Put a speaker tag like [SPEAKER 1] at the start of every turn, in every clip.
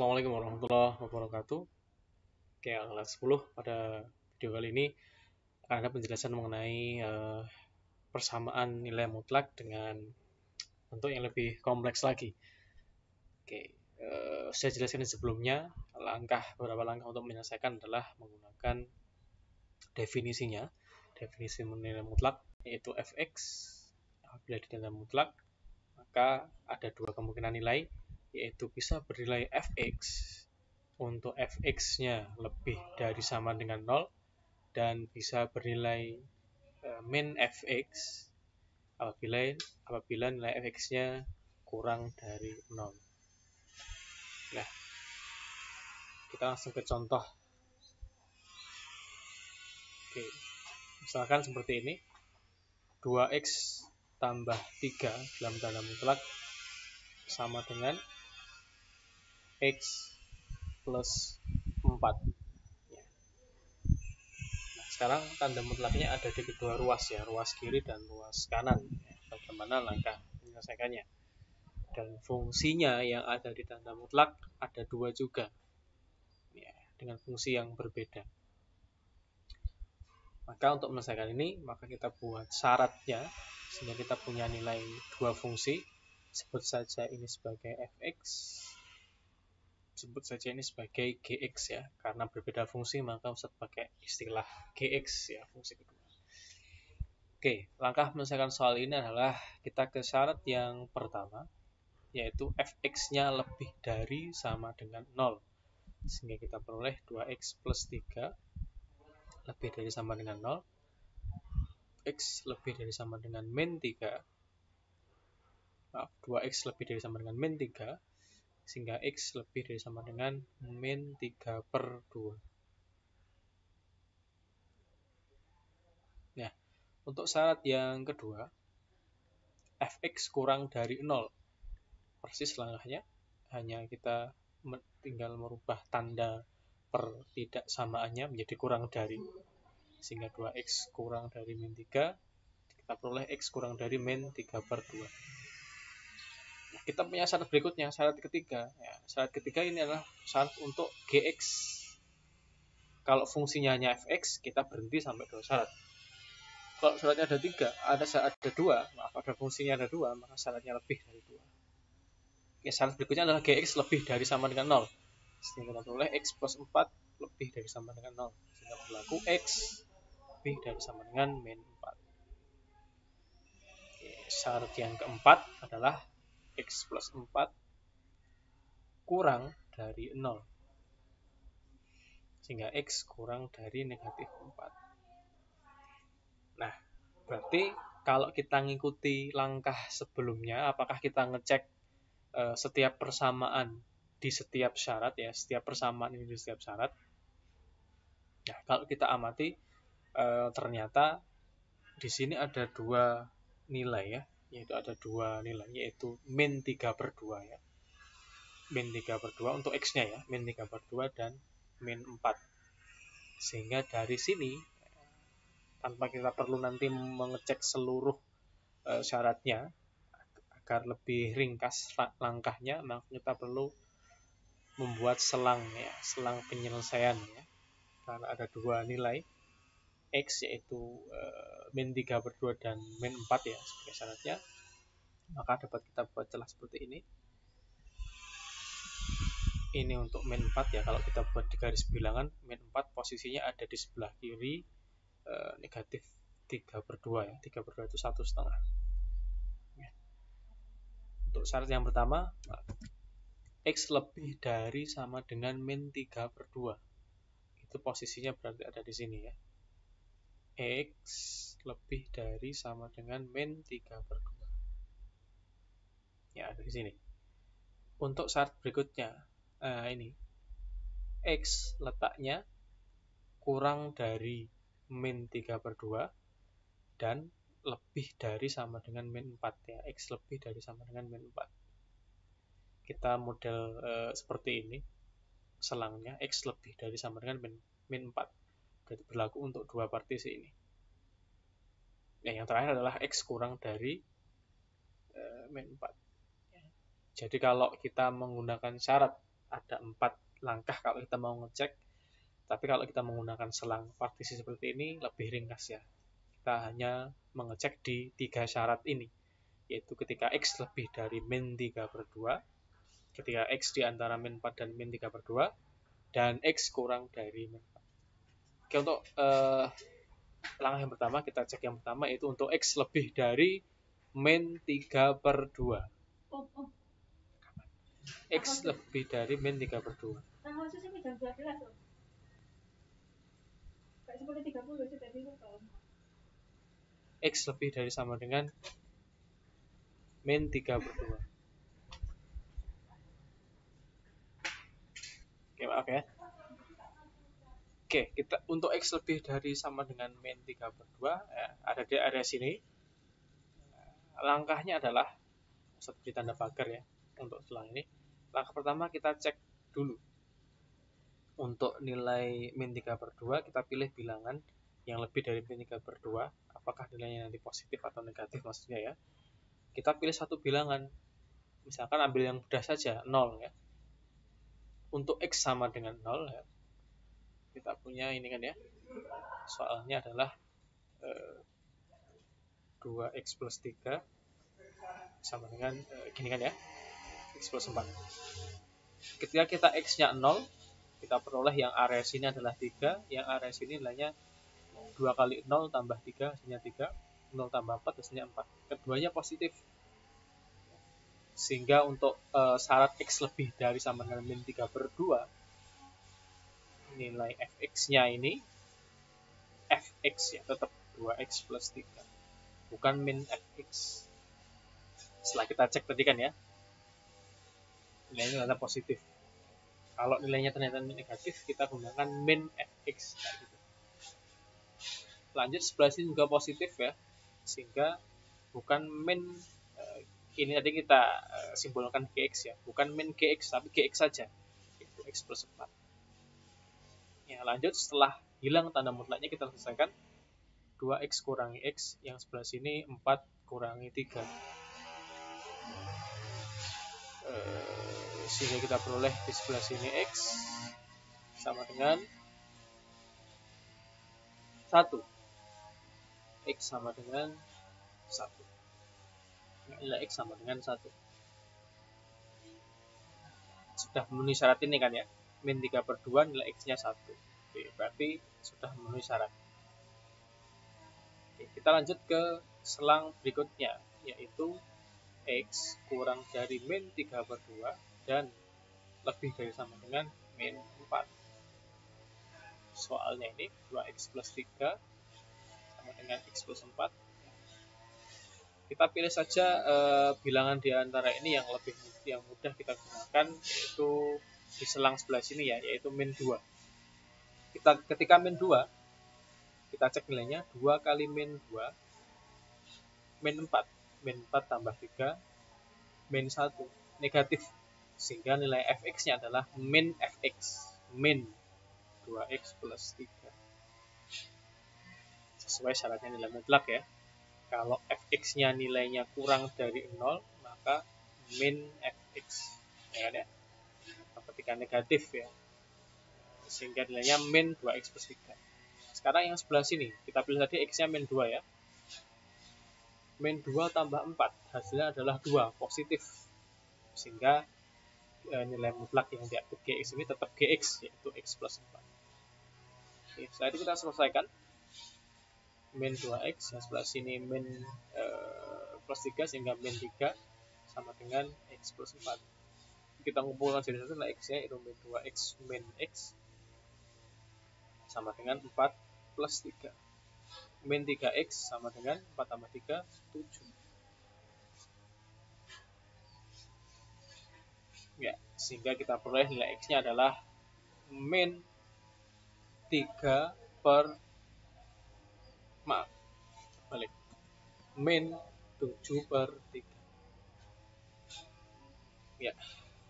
[SPEAKER 1] Assalamualaikum warahmatullahi wabarakatuh. Oke, kelas 10 pada video kali ini akan ada penjelasan mengenai persamaan nilai mutlak dengan bentuk yang lebih kompleks lagi. Oke, saya jelaskan sebelumnya, beberapa langkah untuk menyelesaikan adalah menggunakan definisinya. Definisi nilai mutlak yaitu fx. Apabila di nilai mutlak, maka ada dua kemungkinan nilai, yaitu bisa bernilai fx untuk fx-nya lebih dari sama dengan 0 dan bisa bernilai min fx apabila nilai fx-nya kurang dari 0. Nah, kita langsung ke contoh. Oke, misalkan seperti ini. 2x tambah 3 dalam tanda mutlak sama dengan x plus 4. Nah, sekarang tanda mutlaknya ada di kedua ruas ya, ruas kiri dan ruas kanan. Bagaimana langkah menyelesaikannya? Dan fungsinya yang ada di tanda mutlak ada dua juga ya, dengan fungsi yang berbeda. Maka untuk menyelesaikan ini, maka kita buat syaratnya sehingga kita punya nilai dua fungsi. Sebut saja ini sebagai fx, sebut saja ini sebagai gx ya, karena berbeda fungsi maka Ustaz pakai istilah gx ya, fungsi kedua. Oke, langkah menyelesaikan soal ini adalah kita ke syarat yang pertama, yaitu fx-nya lebih dari sama dengan 0. Sehingga kita peroleh 2x plus 3 lebih dari sama dengan 0. X lebih dari sama dengan min 3. 2x lebih dari sama dengan min 3. Sehingga x lebih dari sama dengan min 3 per 2. Nah, untuk syarat yang kedua, fx kurang dari 0. Persis langkahnya, hanya kita tinggal merubah tanda per tidak samaannya menjadi kurang dari. Sehingga 2x kurang dari min 3, kita peroleh x kurang dari min 3 per 2. Nah, kita punya syarat berikutnya, syarat ketiga. Ya, syarat ketiga ini adalah syarat untuk gx. Kalau fungsinya hanya fx, kita berhenti sampai dua syarat. Kalau syaratnya ada 3, ada 2, ada fungsinya ada 2, maka syaratnya lebih dari 2. Ya, syarat berikutnya adalah gx lebih dari sama dengan 0. Sehingga kita peroleh x plus 4 lebih dari sama dengan 0. Sehingga berlaku x lebih dari sama dengan min 4. Syarat yang keempat adalah x plus 4 kurang dari 0. Sehingga x kurang dari negatif 4. Nah, berarti kalau kita ngikuti langkah sebelumnya, apakah kita ngecek setiap persamaan di setiap syarat ya, setiap persamaan ini di setiap syarat. Nah, kalau kita amati ternyata di sini ada dua nilai ya, yaitu min 3 per 2 ya. Min 3 per 2 untuk x-nya ya, min 3 per 2 dan min 4. Sehingga dari sini, tanpa kita perlu nanti mengecek seluruh syaratnya, agar lebih ringkas langkahnya, maka kita perlu membuat selang ya, selang penyelesaian ya. Karena ada dua nilai x, yaitu min 3 per 2 dan min 4 ya sebagai syaratnya, maka dapat kita buat celah seperti ini. Ini untuk min 4 ya, kalau kita buat di garis bilangan, min 4 posisinya ada di sebelah kiri negatif 3 per 2 ya, 3 per 2 itu 1,5 ya. Untuk syarat yang pertama, x lebih dari sama dengan min 3 per 2, itu posisinya berarti ada di sini ya, x lebih dari sama dengan min 3 per 2 ya, ada di sini. Untuk syarat berikutnya, ini x letaknya kurang dari min 3 per 2 dan lebih dari sama dengan min 4 ya, x lebih dari sama dengan min 4. Kita model seperti ini selangnya, x lebih dari sama dengan min 4. Berarti berlaku untuk dua partisi ini. Yang terakhir adalah x kurang dari min 4. Jadi kalau kita menggunakan syarat ada 4 langkah kalau kita mau ngecek. Tapi kalau kita menggunakan selang partisi seperti ini lebih ringkas ya. Kita hanya mengecek di 3 syarat ini, yaitu ketika X lebih dari min 3/2, ketika X di antara min 4 dan min 3/2, dan X kurang dari min 4. Oke, untuk langkah yang pertama, kita cek yang pertama, yaitu untuk X lebih dari min 3/2. X lebih dari min 3/2. X lebih dari sama dengan min 3/2. Oke, maaf ya. Oke, kita untuk X lebih dari sama dengan min 3/2 ya, ada di area sini. Langkahnya adalah seperti tanda pagar ya untuk selang ini. Langkah pertama kita cek dulu. Untuk nilai min 3/2 kita pilih bilangan yang lebih dari min 3/2, apakah nilainya nanti positif atau negatif maksudnya ya. Kita pilih satu bilangan, misalkan ambil yang mudah saja, 0 ya. Untuk X sama dengan 0 ya, kita punya ini kan ya, soalnya adalah 2X plus 3 sama dengan gini kan ya, X plus 4. Ketika kita X-nya 0, kita peroleh yang area sini adalah 3, yang area sini nilainya 2 kali 0 tambah 3 hasilnya 3, 0 tambah 4 hasilnya 4. Keduanya positif. Sehingga untuk syarat X lebih dari sama dengan min 3/2, nilai fx-nya ini fx ya tetap 2x plus 3, bukan min fx. Setelah kita cek tadi kan ya, nilainya ternyata positif. Kalau nilainya ternyata negatif, kita gunakan min fx. Gitu. Lanjut sebelah sini juga positif ya, sehingga bukan min ini tadi kita simbolkan gx ya, bukan min gx tapi gx saja, itu x plus 4. Ya, lanjut setelah hilang tanda mutlaknya kita selesaikan 2x kurangi x, yang sebelah sini 4 kurangi 3. Sehingga kita peroleh di sebelah sini X sama dengan 1. X sama dengan 1. Nilai X sama dengan 1. Sudah memenuhi syarat ini kan ya, min 3/2 nilai X-nya 1. Oke, berarti sudah memenuhi syarat. Oke, kita lanjut ke selang berikutnya, yaitu X kurang dari min 3/2 dan lebih dari sama dengan min 4. Soalnya ini 2x plus 3 sama dengan x plus 4. Kita pilih saja bilangan di antara ini yang mudah kita gunakan, yaitu di selang sebelah sini ya, yaitu min 2. Ketika min 2, kita cek nilainya 2 kali min 2, min 4. Min 4 tambah 3, min 1, negatif. Sehingga nilai fx-nya adalah min fx, min 2x plus 3. Sesuai syaratnya nilai mutlak ya. Kalau fx-nya nilainya kurang dari 0, maka min fx. Ya kan ya? Ketika negatif ya. Sehingga nilainya min 2x plus 3. Sekarang yang sebelah sini, kita pilih tadi x-nya min 2 ya. Min 2 tambah 4, hasilnya adalah 2, positif. Sehingga nilai mutlak yang diatur gx ini tetap gx, yaitu x plus 4. Oke, setelah itu kita selesaikan. Min 2x, yang sebelah sini min plus 3, sehingga min 3 sama dengan x plus 4. Kita ngumpulkan jadi satu, nilai x-nya itu min 2x min x sama dengan 4 plus 3. Min 3x sama dengan 4 tambah 3, 7. Ya, sehingga kita peroleh nilai x-nya adalah min 3 per min 7 per 3. Ya,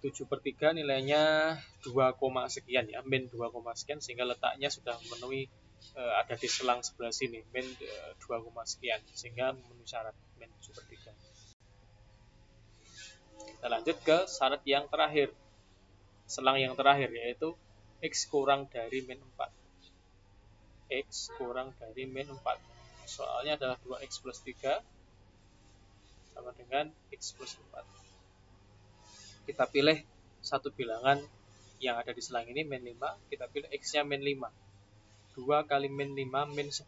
[SPEAKER 1] 7 per 3 nilainya 2, sekian ya, min 2, sekian, sehingga letaknya sudah memenuhi ada di selang sebelah sini, min 2, sekian, sehingga memenuhi syarat min 7 per 3. Kita lanjut ke syarat yang terakhir. selang yang terakhir, yaitu X kurang dari min 4. X kurang dari min 4. Soalnya adalah 2X plus 3 sama dengan X plus 4. Kita pilih satu bilangan yang ada di selang ini, min 5. Kita pilih X-nya min 5. 2 kali min 5, min 10.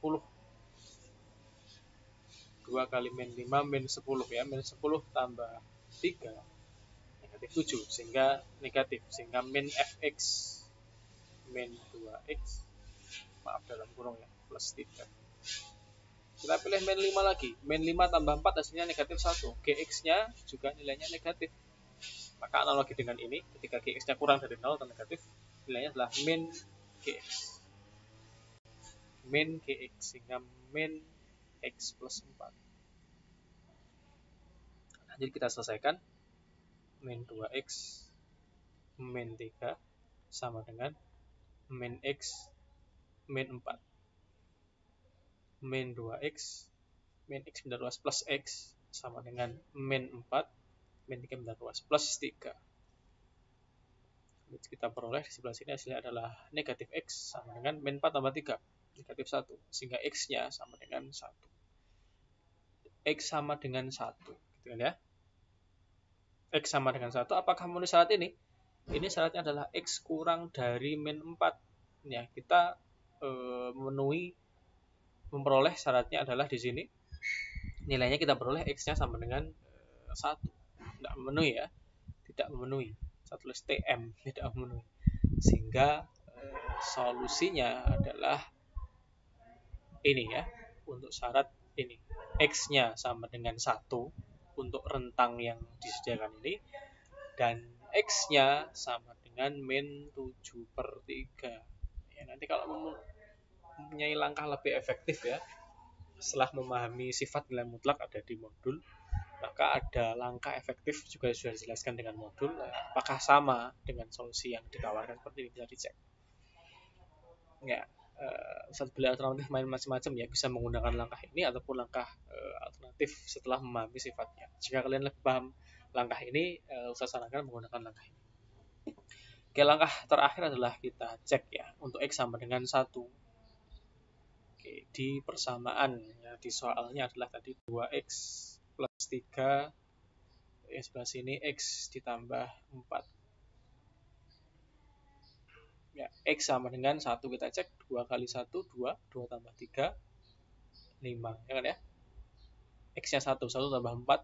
[SPEAKER 1] 2 kali min 5, min 10 ya. Min 10 tambah 3, negatif 7. Sehingga negatif. Sehingga min Fx, min 2X, maaf dalam kurung ya, plus 3. Kita pilih min 5 lagi. Min 5 tambah 4 hasilnya negatif 1. Gx-nya juga nilainya negatif. Maka analogi dengan ini, ketika Gx-nya kurang dari 0 atau negatif, nilainya adalah min Gx. Min Gx, sehingga min X plus 4. Lanjut kita selesaikan. Min 2X min 3 sama dengan min X min 4. Min 2X min X benda luas plus X sama dengan min 4 min 3 benda luas plus 3. Kita peroleh di sebelah sini hasilnya adalah negatif X sama dengan min 4 tambah 3, negatif 1. Sehingga X-nya sama dengan 1. X sama dengan 1. Gitu kan ya. X sama dengan 1. Apakah memenuhi syarat ini? Ini syaratnya adalah X kurang dari min 4. Ya, kita memperoleh syaratnya adalah di sini. Nilainya kita peroleh X-nya sama dengan 1. Tidak memenuhi ya. Tidak memenuhi. Saya tulis TM, tidak memenuhi. Sehingga solusinya adalah ini ya. Untuk syarat ini. X-nya sama dengan 1 untuk rentang yang disediakan ini. Dan X-nya sama dengan min 7/3. Ya, nanti kalau mempunyai langkah lebih efektif ya, setelah memahami sifat nilai mutlak ada di modul, maka ada langkah efektif juga sudah dijelaskan dengan modul. Apakah sama dengan solusi yang ditawarkan seperti ini, bisa dicek. Ya, Ustaz pilih alternatif main macam-macam ya, bisa menggunakan langkah ini ataupun langkah alternatif setelah memahami sifatnya. Jika kalian lebih paham langkah ini, Ustaz sarankan menggunakan langkah ini. Oke, langkah terakhir adalah kita cek ya untuk X sama dengan 1. Oke, di persamaan ya, di soalnya adalah tadi 2X plus 3, ya sebelah sini X ditambah 4. Ya, X sama dengan 1, kita cek 2 kali 1, 2, 2 tambah 3, 5, ya kan ya. X-nya 1, 1 tambah 4,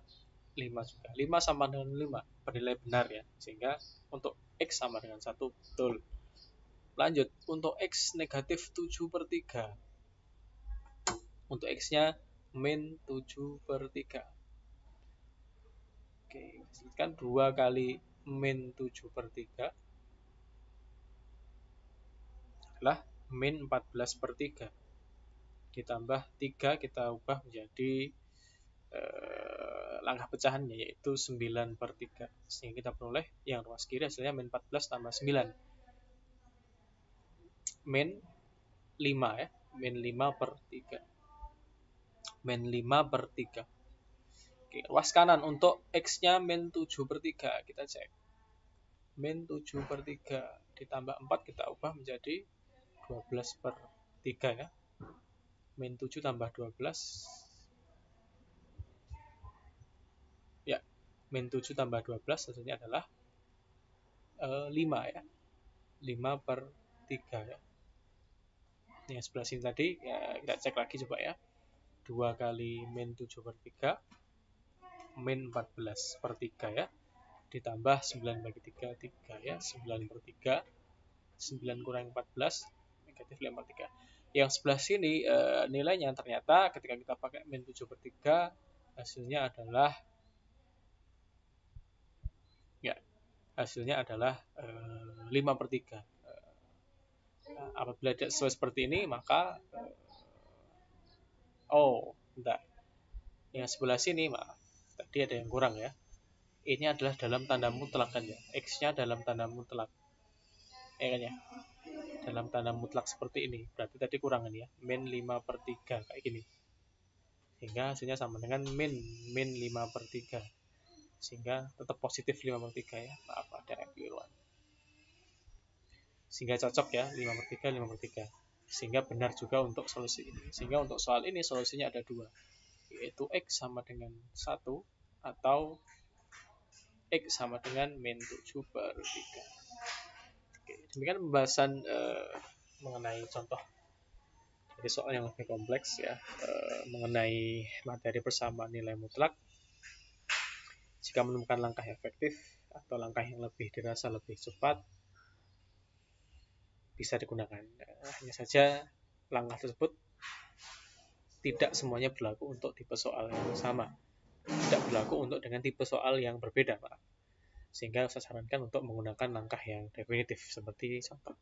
[SPEAKER 1] 5 juga. 5 sama dengan 5, bernilai benar ya. Sehingga untuk X sama dengan 1, betul. Lanjut, untuk X negatif 7/3. Untuk X-nya min 7/3. Oke, kan 2 kali min 7/3 adalah min 14/3. Ditambah 3 kita ubah menjadi langkah pecahannya, yaitu 9/3. Sehingga kita peroleh yang ruas kiri hasilnya min 14 tambah 9. Min 5 ya, min 5/3. Min 5/3. Oke, ruas kanan untuk X-nya min 7/3, kita cek. Min 7/3 ditambah 4 kita ubah menjadi 12/3 ya. Min 7 tambah 12. Ya, min 7 tambah 12 hasilnya adalah 5 ya. 5/3 ya. Yang sebelah sini tadi ya, kita cek lagi coba ya. 2 kali min 7/3 min 14/3 ya. Ditambah 9 bagi 3, 3 ya. 9/3. 9 kurang 14, negatif 5/3. Yang sebelah sini nilainya ternyata ketika kita pakai min 7/3 hasilnya adalah ya, hasilnya adalah 5/3. Apabila tidak sesuai seperti ini, maka bentar. Yang sebelah sini, maaf, tadi ada yang kurang ya. Ini adalah dalam tanda mutlak kan ya. X-nya dalam tanda mutlak. Ya kan ya. Dalam tanda mutlak seperti ini. Berarti tadi kurangan ya. Min 5/3 kayak gini. Sehingga hasilnya sama dengan min 5/3. Sehingga tetap positif 5/3 ya. Maaf ada kekeliruan. Sehingga cocok ya, 5/3, 5/3. Sehingga benar juga untuk solusi ini. Sehingga untuk soal ini solusinya ada 2, yaitu X sama dengan 1 atau X sama dengan min 7/3. Oke, demikian pembahasan mengenai contoh dari soal yang lebih kompleks ya, mengenai materi persamaan nilai mutlak. Jika menemukan langkah efektif atau langkah yang lebih dirasa lebih cepat, bisa digunakan. Hanya saja langkah tersebut tidak semuanya berlaku untuk tipe soal yang sama, tidak berlaku untuk dengan tipe soal yang berbeda, Pak. Sehingga saya sarankan untuk menggunakan langkah yang definitif seperti contoh.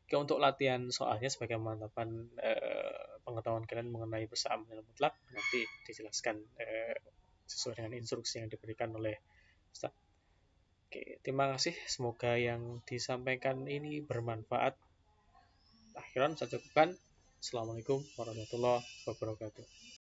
[SPEAKER 1] Oke, untuk latihan soalnya sebagai pemantapan pengetahuan kalian mengenai persamaan nilai mutlak nanti dijelaskan sesuai dengan instruksi yang diberikan oleh Ustaz. Oke, terima kasih. Semoga yang disampaikan ini bermanfaat. Akhiran saya cukupkan. Assalamualaikum warahmatullahi wabarakatuh.